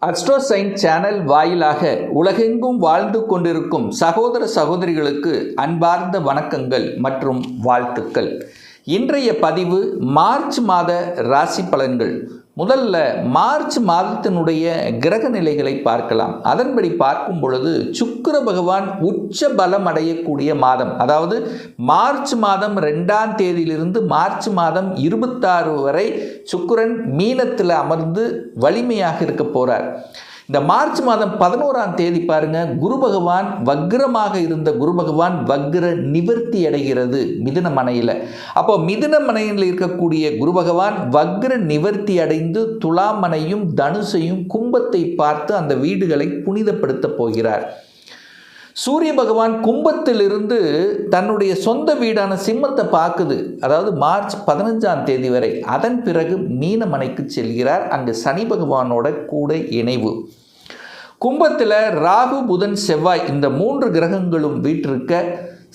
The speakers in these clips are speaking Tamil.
அஸ்ட்ரோசைன் சேனல் வாயிலாக உலகெங்கும் வாழ்ந்து கொண்டிருக்கும் சகோதர சகோதரிகளுக்கு அன்பார்ந்த வணக்கங்கள் மற்றும் வாழ்த்துக்கள். இன்றைய பதிவு மார்ச் மாத ராசி பலன்கள். முதல்ல மார்ச் மாதத்தினுடைய கிரக நிலைகளை பார்க்கலாம். அதன்படி பார்க்கும் பொழுது சுக்கிர பகவான் உச்ச பலம் அடையக்கூடிய மாதம், அதாவது மார்ச் மாதம் 2ஆம் தேதியிலிருந்து மார்ச் மாதம் 26 வரை சுக்கிரன் மீனத்தில் அமர்ந்து வலிமையாக இருக்க போகிறார். இந்த மார்ச் மாதம் 11ஆம் தேதி பாருங்க, குரு பகவான் வக்ரமாக இருந்த குரு பகவான் வக்ர நிவர்த்தி அடைகிறது மிதுன மனையில். அப்போ மிதுன மனையில் இருக்கக்கூடிய குரு பகவான் வக்ர நிவர்த்தி அடைந்து துலாமனையும் தனுசையும் கும்பத்தை பார்த்து அந்த வீடுகளை புனிதப்படுத்த போகிறார். சூரிய பகவான் கும்பத்திலிருந்து தன்னுடைய சொந்த வீடான சிம்மத்தை பார்க்குது, அதாவது மார்ச் 15ஆம் தேதி வரை. அதன் பிறகு மீனமனைக்கு செல்கிறார். அங்கு சனி பகவானோட கூட இணைவு. கும்பத்தில் ராகு புதன் செவ்வாய் இந்த 3 கிரகங்களும் வீற்றிருக்க,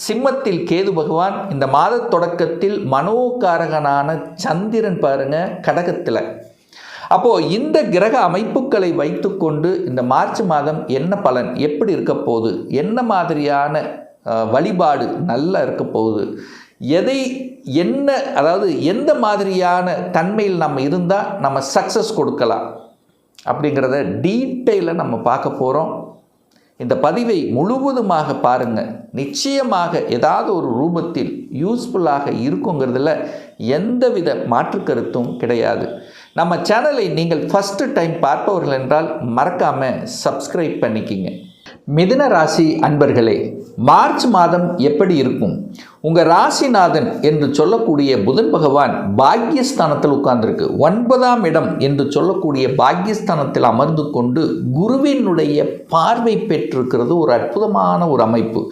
சிம்மத்தில் கேது பகவான், இந்த மாத தொடக்கத்தில் மனோகாரகனான சந்திரன் பாருங்க கடகத்தில். அப்போது இந்த கிரக அமைப்புகளை வைத்துக்கொண்டு இந்த மார்ச் மாதம் என்ன பலன், எப்படி இருக்க போகுது, என்ன மாதிரியான வழிபாடு நல்லா இருக்க போகுது, அதாவது எந்த மாதிரியான தன்மையில் நம்ம இருந்தால் நம்ம சக்ஸஸ் கொடுக்கலாம் அப்படிங்கிறத டீட்டெயிலாக நம்ம பார்க்க போகிறோம். இந்த பதிவை முழுவதுமாக பாருங்கள். நிச்சயமாக ஏதாவது ஒரு ரூபத்தில் யூஸ்ஃபுல்லாக இருக்குங்கிறதுல எந்தவித மாற்று கருத்தும் கிடையாது. நம்ம சேனலை நீங்கள் ஃபஸ்ட்டு டைம் பார்ப்பவர்கள் என்றால் மறக்காமல் சப்ஸ்கிரைப் பண்ணிக்கிங்க. மிதுன ராசி அன்பர்களே, மார்ச் மாதம் எப்படி இருக்கும்? உங்கள் ராசிநாதன் என்று சொல்லக்கூடிய புதன் பகவான் பாக்யஸ்தானத்தில் உட்கார்ந்துருக்கு. 9ஆம் இடம் என்று சொல்லக்கூடிய பாக்யஸ்தானத்தில் அமர்ந்து கொண்டு குருவினுடைய பார்வை பெற்றிருக்கிறது. ஒரு அற்புதமான ஒரு அமைப்பு.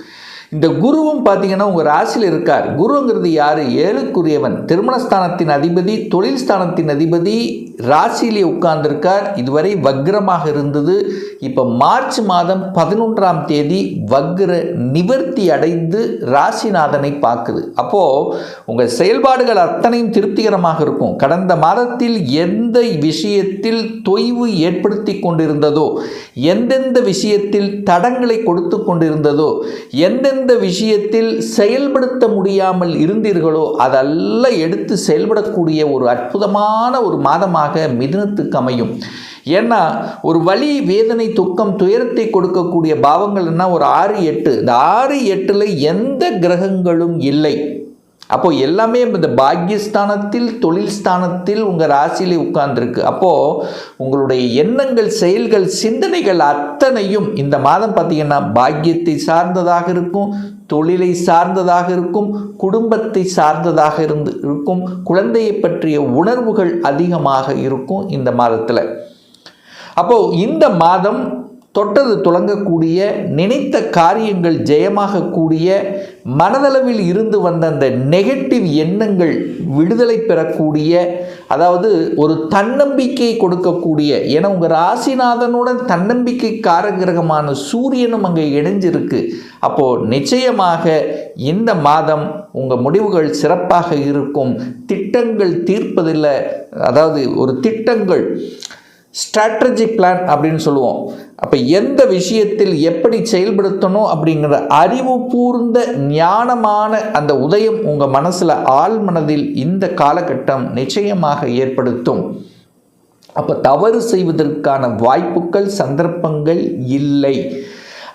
இந்த குருவும் பார்த்தீங்கன்னா உங்கள் ராசியில் இருக்கார். குருங்கிறது யார்? 7க்குரியவன், திருமணஸ்தானத்தின் அதிபதி, தொழில் ஸ்தானத்தின் அதிபதி. ராசியிலே உட்கார்ந்திருக்கார். இதுவரை வக்ரமாக இருந்தது. இப்போ மார்ச் மாதம் 11ஆம் தேதி வக்ர நிவர்த்தி அடைந்து ராசிநாதனை பார்க்குது. அப்போது உங்கள் செயல்பாடுகள் அத்தனையும் திருப்திகரமாக இருக்கும். கடந்த மாதத்தில் எந்த விஷயத்தில் தொய்வு ஏற்படுத்தி கொண்டிருந்ததோ, எந்தெந்த விஷயத்தில் தடங்களை கொடுத்து கொண்டிருந்ததோ, எந்தெந்த விஷயத்தில் செயல்படுத்த முடியாமல் இருந்தீர்களோ அதெல்லாம் எடுத்து செயல்படக்கூடிய ஒரு அற்புதமான ஒரு மாதமாக மிதுனத்துக்கு அமையும். ஏன்னா ஒரு வலி, வேதனை, துக்கம், துயரத்தை கொடுக்கக்கூடிய பாவங்கள்னா ஒரு 6, 8. இந்த 6, 8ல் எந்த கிரகங்களும் இல்லை. அப்போது எல்லாமே இந்த பாக்யஸ்தானத்தில், தொழில் ஸ்தானத்தில் உங்கள் ராசியிலே உட்கார்ந்துருக்கு. அப்போது உங்களுடைய எண்ணங்கள், செயல்கள், சிந்தனைகள் அத்தனையும் இந்த மாதம் பார்த்திங்கன்னா பாக்கியத்தை சார்ந்ததாக இருக்கும், தொழிலை சார்ந்ததாக இருக்கும், குடும்பத்தை சார்ந்ததாக இருக்கும், குழந்தையை பற்றிய உணர்வுகள் அதிகமாக இருக்கும் இந்த மாதத்தில். அப்போது இந்த மாதம் தொட்டது துளங்கக்கூடிய, நினைத்த காரியங்கள் ஜெயமாகக்கூடிய, மனதளவில் இருந்து வந்த அந்த நெகட்டிவ் எண்ணங்கள் விடுதலை பெறக்கூடிய, அதாவது ஒரு தன்னம்பிக்கை கொடுக்கக்கூடிய. ஏன்னா உங்கள் ராசிநாதனுடன் தன்னம்பிக்கை காரகிரகமான சூரியனும் அங்கே இணைஞ்சிருக்கு. அப்போது நிச்சயமாக இந்த மாதம் உங்கள் முடிவுகள் சிறப்பாக இருக்கும். திட்டங்கள் தீர்ப்பதில்லை, அதாவது ஒரு திட்டங்கள் ஸ்ட்ராட்டஜிக் பிளான் அப்படின்னு சொல்லுவோம். அப்போ எந்த விஷயத்தில் எப்படி செயல்படுத்தணும் அப்படிங்கிற அறிவு கூர்ந்த ஞானமான அந்த உதயம் உங்கள் மனசில், ஆழ் மனதில் இந்த காலகட்டம் நிச்சயமாக ஏற்படுத்தும். அப்போ தவறு செய்வதற்கான வாய்ப்புகள், சந்தர்ப்பங்கள் இல்லை.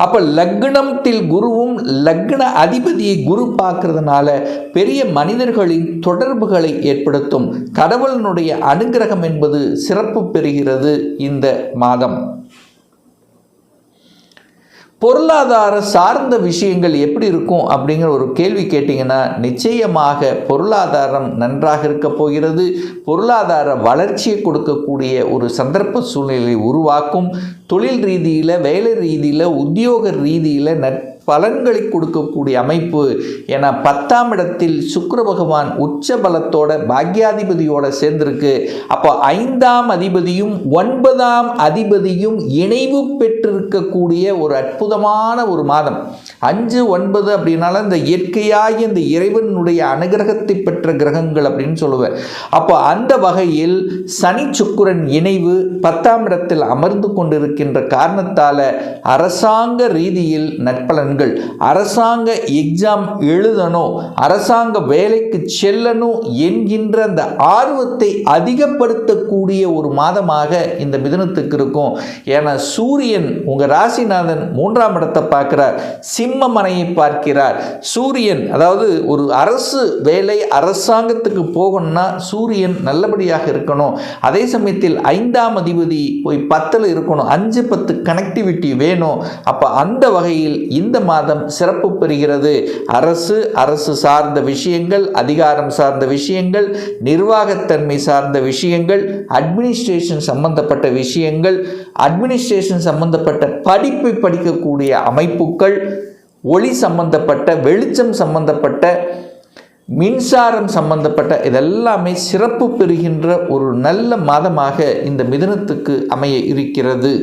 அப்போ லக்னத்தில் குருவும், லக்ன அதிபதியை குரு பார்க்கறதுனால பெரிய மனிதர்களின் தொடர்புகளை ஏற்படுத்தும். கடவுளினுடைய அனுகிரகம் என்பது சிறப்பு பெறுகிறது இந்த மாதம். பொருளாதார சார்ந்த விஷயங்கள் எப்படி இருக்கும் அப்படிங்கிற ஒரு கேள்வி கேட்டிங்கன்னா, நிச்சயமாக பொருளாதாரம் நன்றாக இருக்க போகிறது. பொருளாதார வளர்ச்சியை கொடுக்கக்கூடிய ஒரு சந்தர்ப்ப சூழ்நிலை உருவாக்கும். தொழில் ரீதியில், வேலை ரீதியில், உத்தியோக ரீதியில் பலன்களை கொடுக்கக்கூடிய அமைப்பு. ஏன்னா 10ஆம் இடத்தில் சுக்கிர பகவான் உச்ச பலத்தோட பாக்யாதிபதியோட சேர்ந்திருக்கு. அப்போ 5ஆம் அதிபதியும் 9ஆம் அதிபதியும் இணைவு பெற்றிருக்கக்கூடிய ஒரு அற்புதமான ஒரு மாதம். 5, 9 அப்படின்னால இந்த இயற்கையாகி இந்த இறைவனுடைய அனுகிரகத்தை பெற்ற கிரகங்கள் அப்படின்னு சொல்லுவேன். அப்போ அந்த வகையில் சனி சுக்கிரன் இணைவு 10ஆம் இடத்தில் அமர்ந்து கொண்டிருக்கின்ற காரணத்தால் அரசாங்க ரீதியில் நற்பலன்கள், அரசாங்க எக்ஸாம் எழுதணும், அரசாங்க வேலைக்கு செல்லணும் என்கின்ற அந்த ஆர்வத்தை அதிகப்படுத்தக்கூடிய ஒரு மாதமாக இந்த மிதுனத்துக்கு இருக்கும். ஏன்னா சூரியன் உங்கள் ராசிநாதன் 3ஆம் இடத்தை பார்க்கிறார், சிம்ம மனையை பார்க்கிறார். சூரியன் அதாவது ஒரு அரசு வேலை அரசாங்கத்துக்கு போகணும்னா சூரியன் நல்லபடியாக இருக்கணும். அதே சமயத்தில் 5ஆம் அதிபதி போய் 10ல் இருக்கணும். 5, 10 கனெக்டிவிட்டி வேணும். அப்போ அந்த வகையில் இந்த மாதம் சிறப்பு பெறுகிறது. அரசு சார்ந்த விஷயங்கள், அதிகாரம் சார்ந்த விஷயங்கள், நிர்வாகத்தன்மை சார்ந்த விஷயங்கள், அட்மினிஸ்ட்ரேஷன் சம்பந்தப்பட்ட விஷயங்கள், அட்மினிஸ்ட்ரேஷன் சம்பந்தப்பட்ட படிப்பை படிக்கக்கூடிய அமைப்புகள், ஒளி சம்பந்தப்பட்ட, வெளிச்சம் சம்பந்தப்பட்ட, மின்சாரம் சம்பந்தப்பட்ட இதெல்லாமே சிறப்பு பெறுகின்ற ஒரு நல்ல மாதமாக இந்த மிதுனத்துக்கு அமைய இருக்கிறது.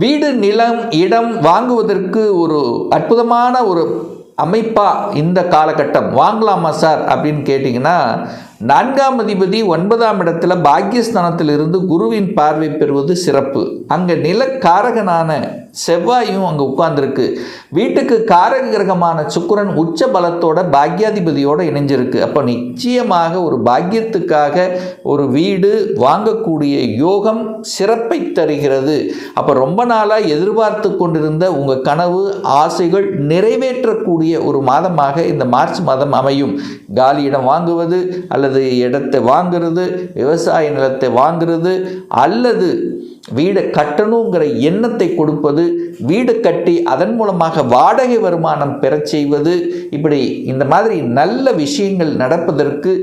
வீடு, நிலம், இடம் வாங்குவதற்கு ஒரு அற்புதமான ஒரு அமைப்பா இந்த காலகட்டம். வாங்கலாமா சார் அப்படின்னு கேட்டிங்கன்னா, 4ஆம் அதிபதி 9ஆம் இடத்துல பாக்கியஸ்தானத்தில் இருந்து குருவின் பார்வை பெறுவது சிறப்பு. அங்கே நிலக்காரகனான செவ்வாயும் அங்கே உட்கார்ந்துருக்கு. வீட்டுக்கு காரக கிரகமான சுக்கிரன் உச்ச பலத்தோட பாக்கியாதிபதியோடு இணைஞ்சிருக்கு. அப்போ நிச்சயமாக ஒரு பாக்கியத்துக்காக ஒரு வீடு வாங்கக்கூடிய யோகம் சிறப்பை தருகிறது. அப்போ ரொம்ப நாளாக எதிர்பார்த்து கொண்டிருந்த உங்கள் கனவு ஆசைகள் நிறைவேற்றக்கூடிய ஒரு மாதமாக இந்த மார்ச் மாதம் அமையும். காலி இடம் வாங்குவது அல்லது இடத்தை வாங்குறது, விவசாய நிலத்தை வாங்குறது, அல்லது வீடை கட்டணுங்கிற எண்ணத்தை கொடுப்பது, வீடு கட்டி அதன் மூலமாக வாடகை வருமானம் பெறச் செய்வது, இப்படி இந்த மாதிரி நல்ல விஷயங்கள் நடப்பதற்கு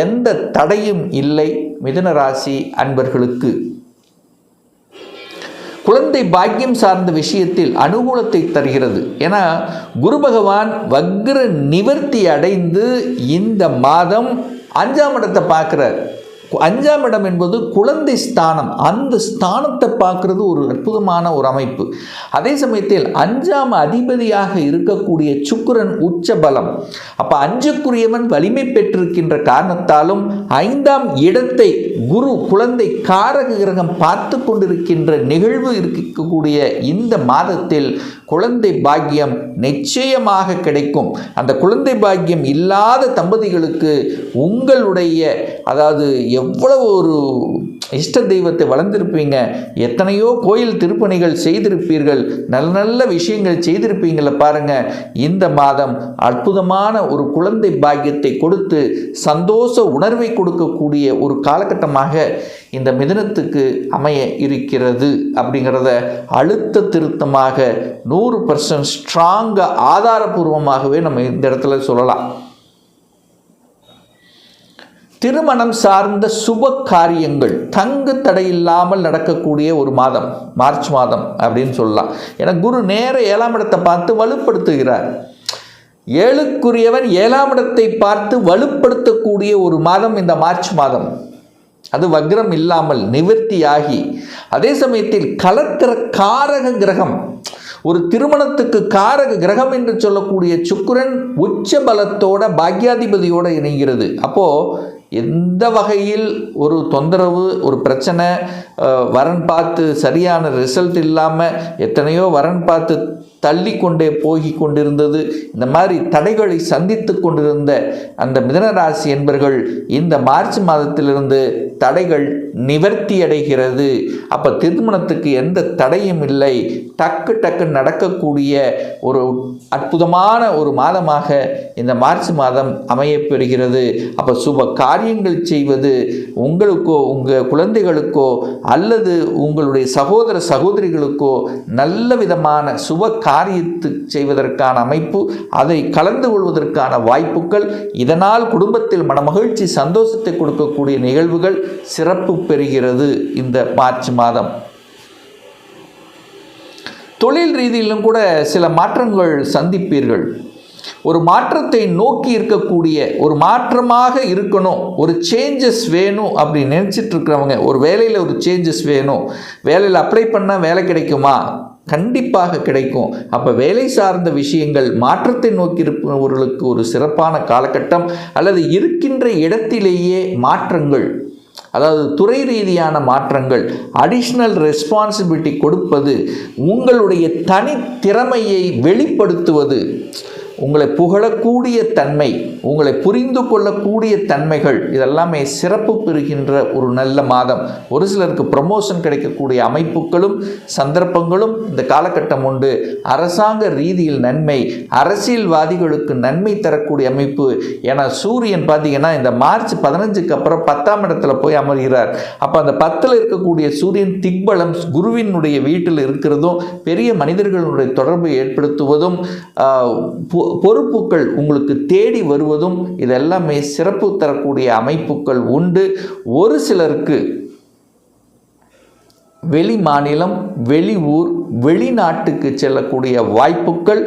எந்த தடையும் இல்லை மிதுன ராசி அன்பர்களுக்கு. குழந்தை பாக்கியம் சார்ந்த விஷயத்தில் அனுகூலத்தை தருகிறது. ஏன்னா குரு பகவான் வக்ர நிவர்த்தி அடைந்து இந்த மாதம் 5ஆம் இடத்தை பார்க்கிறார். 5ஆம் இடம் என்பது குழந்தை ஸ்தானம். அந்த ஸ்தானத்தை பார்க்கறது ஒரு அற்புதமான ஒரு அமைப்பு. அதே சமயத்தில் 5ஆம் அதிபதியாக இருக்கக்கூடிய சுக்கிரன் உச்ச பலம். அப்போ 5க்குரியவன் வலிமை பெற்றிருக்கின்ற காரணத்தாலும் 5ஆம் இடத்தை குரு குழந்தை காரக கிரகம் பார்த்து கொண்டிருக்கின்ற நிகழ்வு இருக்கக்கூடிய இந்த மாதத்தில் குழந்தை பாக்கியம் நிச்சயமாக கிடைக்கும். அந்த குழந்தை பாக்கியம் இல்லாத தம்பதிகளுக்கு உங்களுடைய அதாவது எவ்வளவு ஒரு இஷ்ட தெய்வத்தை வளர்ந்திருப்பீங்க, எத்தனையோ கோயில் திருப்பணிகள் செய்திருப்பீர்கள், நல்ல நல்ல விஷயங்கள் செய்திருப்பீங்கள பாருங்க. இந்த மாதம் அற்புதமான ஒரு குழந்தை பாக்கியத்தை கொடுத்து சந்தோஷ உணர்வை கொடுக்கக்கூடிய ஒரு காலகட்டமாக இந்த மிதுனத்துக்கு அமைய இருக்கிறது. அப்படிங்கிறத அழுத்த திருத்தமாக 100% ஸ்ட்ராங்காக ஆதாரபூர்வமாகவே நம்ம இந்த இடத்துல சொல்லலாம். திருமணம் சார்ந்த சுப காரியங்கள் தங்கு தடையில்லாமல் நடக்கக்கூடிய ஒரு மாதம் மார்ச் மாதம் அப்படின்னு சொல்லலாம். ஏன்னா குரு நேர 7ஆம் இடத்தை பார்த்து வலுப்படுத்துகிறார். 7க்குரியவன் 7ஆம் இடத்தை பார்த்து வலுப்படுத்தக்கூடிய ஒரு மாதம் இந்த மார்ச் மாதம். அது வக்ரம் இல்லாமல் நிவர்த்தியாகி, அதே சமயத்தில் கலக்கிற காரக கிரகம், ஒரு திருமணத்துக்கு காரக கிரகம் என்று சொல்லக்கூடிய சுக்கிரன் உச்ச பலத்தோட பாக்கியாதிபதியோடு இணைகிறது. அப்போது எந்த வகையில் ஒரு தொந்தரவு, ஒரு பிரச்சனை, வரன் பார்த்து சரியான ரிசல்ட் இல்லாமல் எத்தனையோ வரன் பார்த்து தள்ளி கொண்டே போகி கொண்டிருந்தது, இந்த மாதிரி தடைகளை சந்தித்து கொண்டிருந்த அந்த மிதுனராசி என்பர்கள் இந்த மார்ச் மாதத்திலிருந்து தடைகள் நிவர்த்தி அடைகிறது. அப்போ திருமணத்துக்கு எந்த தடையும் இல்லை, டக்கு டக்கு நடக்கக்கூடிய ஒரு அற்புதமான ஒரு மாதமாக இந்த மார்ச் மாதம் அமையப்பெறுகிறது. அப்போ சுப காரியங்கள் செய்வது உங்களுக்கோ உங்கள் குழந்தைகளுக்கோ அல்லது உங்களுடைய சகோதர சகோதரிகளுக்கோ நல்ல விதமான சுப காரியத்து செய்வதற்கான அமைப்பு, அதை கலந்து கொள்வதற்கான வாய்ப்புகள், இதனால் குடும்பத்தில் மனமகிழ்ச்சி சந்தோஷத்தை கொடுக்கக்கூடிய நிகழ்வுகள் சிறப்பு பெறுகிறது இந்த மார்ச் மாதம். தொழில் ரீதியிலும் கூட சில மாற்றங்கள் சந்திப்பீர்கள். ஒரு மாற்றத்தை நோக்கி இருக்கக்கூடிய, ஒரு மாற்றமாக இருக்கணும், ஒரு சேஞ்சஸ் வேணும் அப்படின்னு நினச்சிட்டு இருக்கிறவங்க, ஒரு வேலையில் ஒரு சேஞ்சஸ் வேணும், வேலையில் அப்ளை பண்ணால் வேலை கிடைக்குமா, கண்டிப்பாக கிடைக்கும். அப்போ வேலை சார்ந்த விஷயங்கள் மாற்றத்தை நோக்கி இருப்பவர்களுக்கு ஒரு சிறப்பான காலகட்டம், அல்லது இருக்கின்ற இடத்திலேயே மாற்றங்கள், அதாவது துறை ரீதியான மாற்றங்கள், அடிஷ்னல் ரெஸ்பான்சிபிலிட்டி கொடுப்பது, உங்களுடைய தனித்திறமையை வெளிப்படுத்துவது, உங்களை புகழக்கூடிய தன்மை, உங்களை புரிந்து கொள்ளக்கூடிய தன்மைகள், இதெல்லாமே சிறப்பு பெறுகின்ற ஒரு நல்ல மாதம். ஒரு சிலருக்கு ப்ரமோஷன் கிடைக்கக்கூடிய அமைப்புகளும் சந்தர்ப்பங்களும் இந்த காலகட்டம் உண்டு. அரசாங்க ரீதியில் நன்மை, அரசியல்வாதிகளுக்கு நன்மை தரக்கூடிய அமைப்பு. ஏன்னா சூரியன் பார்த்தீங்கன்னா இந்த மார்ச் 15க்கு அப்புறம் 10ஆம் இடத்துல போய் அமர்கிறார். அப்போ அந்த 10ல் இருக்கக்கூடிய சூரியன் திக்பலம் குருவினுடைய வீட்டில் இருக்கிறதும், பெரிய மனிதர்களுடைய தொடர்பை ஏற்படுத்துவதும், பொறுப்புகள் உங்களுக்கு தேடி வருவதும், இதெல்லாமே சிறப்பு தரக்கூடிய அமைப்புகள் உண்டு. ஒரு சிலருக்கு வெளி மாநிலம், வெளி ஊர், வெளிநாட்டுக்கு செல்லக்கூடிய வாய்ப்புகள்,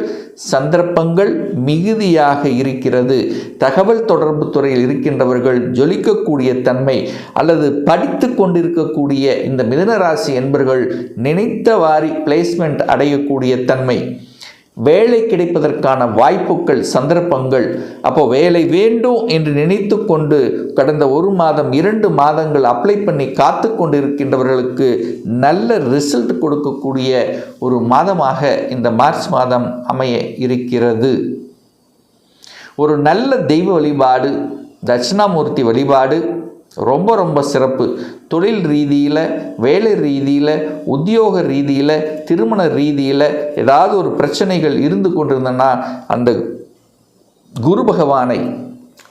சந்தர்ப்பங்கள் மிகுதியாக இருக்கிறது. தகவல் தொடர்பு துறையில் இருக்கின்றவர்கள் ஜொலிக்கக்கூடிய தன்மை, அல்லது படித்து கொண்டிருக்கக்கூடிய இந்த மிதுனராசி என்பவர்கள் நினைத்தவாரி பிளேஸ்மெண்ட் அடையக்கூடிய தன்மை, வேலை கிடைப்பதற்கான வாய்ப்புகள், சந்தர்ப்பங்கள். அப்போ வேலை வேண்டும் என்று நினைத்து கொண்டு கடந்த 1 மாதம் 2 மாதங்கள் அப்ளை பண்ணி காத்து கொண்டு இருக்கின்றவர்களுக்கு நல்ல ரிசல்ட் கொடுக்கக்கூடிய ஒரு மாதமாக இந்த மார்ச் மாதம் அமைய இருக்கிறது. ஒரு நல்ல தெய்வ வழிபாடு, தட்சிணாமூர்த்தி வழிபாடு ரொம்ப ரொம்ப சிறப்பு. தொழில் ரீதியில், வேலை ரீதியில், உத்தியோக ரீதியில், திருமண ரீதியில் ஏதாவது ஒரு பிரச்சனைகள் இருந்து கொண்டிருந்தனா அந்த குரு பகவானை,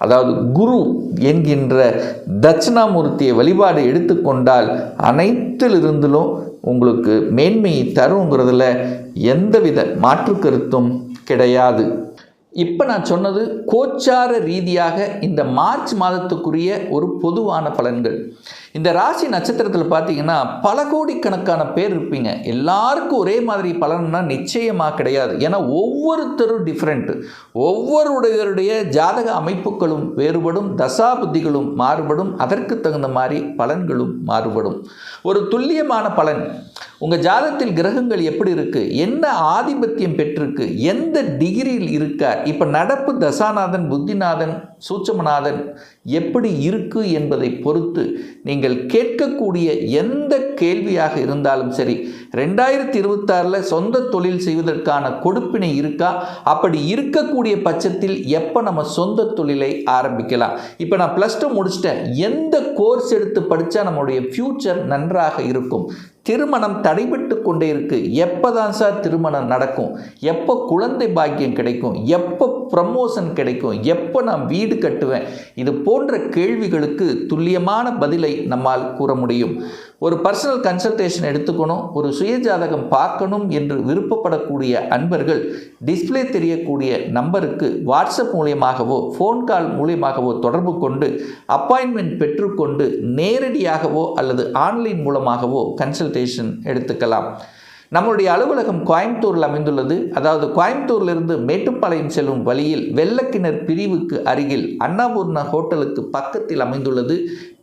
அதாவது குரு என்கின்ற தட்சிணாமூர்த்தியை வழிபாடு எடுத்துக்கொண்டால் அனைத்திலிருந்திலும் உங்களுக்கு மேன்மையை தருங்கிறதுல எந்தவித மாற்று கருத்தும் கிடையாது. இப்போ நான் சொன்னது கோச்சார ரீதியாக இந்த மார்ச் மாதத்துக்குரிய ஒரு பொதுவான பலன்கள். இந்த ராசி நட்சத்திரத்தில் பார்த்தீங்கன்னா பல கோடிக்கணக்கான பேர் இருப்பீங்க. எல்லாருக்கும் ஒரே மாதிரி பலன்னா நிச்சயமாக கிடையாது. ஏன்னா ஒவ்வொருத்தரும் டிஃப்ரெண்ட்டு. ஒவ்வொருடைய ஜாதக அமைப்புகளும் வேறுபடும், தசாபுத்திகளும் மாறுபடும், அதற்கு தகுந்த மாதிரி பலன்களும் மாறுபடும். ஒரு துல்லியமான பலன், உங்கள் ஜாதகத்தில் கிரகங்கள் எப்படி இருக்குது, என்ன ஆதிபத்தியம் பெற்றிருக்கு, எந்த டிகிரியில் இருக்கார், இப்போ நடப்பு தசாநாதன், புத்திநாதன், சூட்சமநாதன் எப்படி இருக்கு என்பதை பொறுத்து நீங்கள் கேட்கக்கூடிய எந்த கேள்வியாக இருந்தாலும் சரி, 2026 சொந்த தொழில் செய்வதற்கான கொடுப்பினை இருக்கா, அப்படி இருக்கக்கூடிய பட்சத்தில் எப்போ நம்ம சொந்த தொழிலை ஆரம்பிக்கலாம், இப்போ நான் +2 முடிச்சிட்டேன், எந்த கோர்ஸ் எடுத்து படித்தா நம்மளுடைய ஃப்யூச்சர் நன்றாக இருக்கும், திருமணம் தடைபட்டு கொண்டே இருக்கு, எப்போ தான் சார் திருமணம் நடக்கும், எப்போ குழந்தை பாக்கியம் கிடைக்கும், எப்போ ப்ரமோஷன் கிடைக்கும், எப்போ நான் வீடு கட்டுவேன், இது போன்ற கேள்விகளுக்கு துல்லியமான பதிலை நம்மால் கூற முடியும். ஒரு பர்சனல் கன்சல்டேஷன் எடுத்துக்கணும், ஒரு சுயஜாதகம் பார்க்கணும் என்று விருப்பப்படக்கூடிய அன்பர்கள் டிஸ்பிளே தெரியக்கூடிய நம்பருக்கு வாட்ஸ்அப் மூலியமாகவோ ஃபோன் கால் மூலியமாகவோ தொடர்பு கொண்டு அப்பாயின்மெண்ட் பெற்றுக்கொண்டு நேரடியாகவோ அல்லது ஆன்லைன் மூலமாகவோ கன்சல்டேஷன் எடுத்துக்கலாம். நம்முடைய அலுவலகம் கோயம்புத்தூரில் அமைந்துள்ளது. அதாவது கோயம்புத்தூரிலிருந்து மேட்டுப்பாளையம் செல்லும் வழியில் வெள்ளக்கிணர் பிரிவுக்கு அருகில் அன்னபூர்ணா ஹோட்டலுக்கு பக்கத்தில் அமைந்துள்ளது.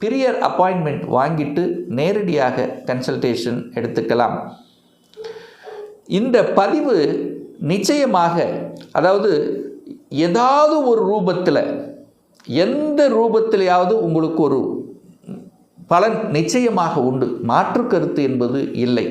பிரியர் அப்பாயின்மெண்ட் வாங்கிட்டு நேரடியாக கன்சல்டேஷன் எடுத்துக்கலாம். இந்த பதிவு நிச்சயமாக, அதாவது ஏதாவது ஒரு ரூபத்தில், எந்த ரூபத்திலேயாவது உங்களுக்கு ஒரு பலன் நிச்சயமாக உண்டு, மாற்று கருத்து என்பது இல்லை.